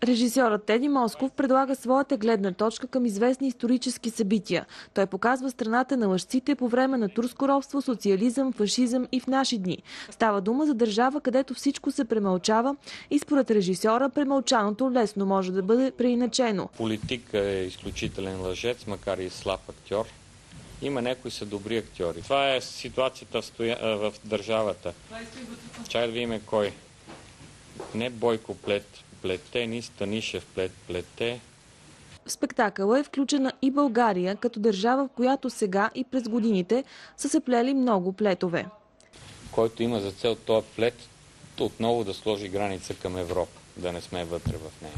Режисьорът Теди Москов предлага своята гледна точка към известни исторически събития. Той показва страната на лъжците по време на турско робство, социализъм, фашизъм и в наши дни. Става дума за държава, където всичко се премълчава и според режисьора премълчаното лесно може да бъде преиначено. Политик е изключителен лъжец, макар и слаб актьор. Има някои са добри актьори. Това е ситуацията в държавата. Чай да видим кой. Не Бойко плете, ни Станишев плете. В спектакъла е включена и България като държава, в която сега и през годините са се плели много плетове. Който има за цел този плет, отново да сложи граница към Европа, да не сме вътре в нея.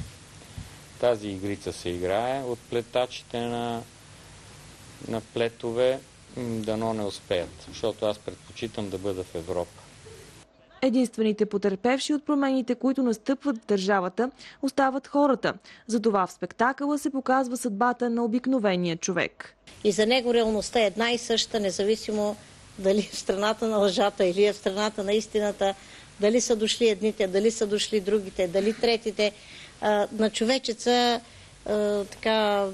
Тази игрица се играе от плетачите на плетове, дано не успеят, защото аз предпочитам да бъда в Европа. Единствените потерпевши от промените, които настъпват в държавата, остават хората. Затова в спектакъла се показва съдбата на обикновения човек. И за него реалността е една и съща, независимо дали е в страната на лъжата или е в страната на истината, дали са дошли едните, дали са дошли другите, дали третите. На човечеца така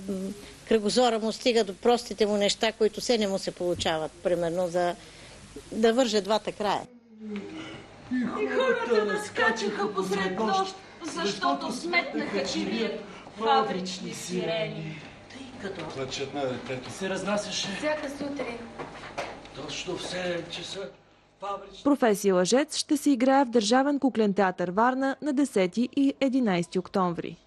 кръгозора му стига до простите му неща, които все не му се получават, примерно да върже двата края. И хората разкачаха посред нощ, защото сметнаха, че вият фабрични сирени. Тъй като плачът на детето се разнасяше всяка сутрин. Точно в 7 часа фабрични... Професия лъжец ще се играе в Държавен куклен театър Варна на 10 и 11 октомври.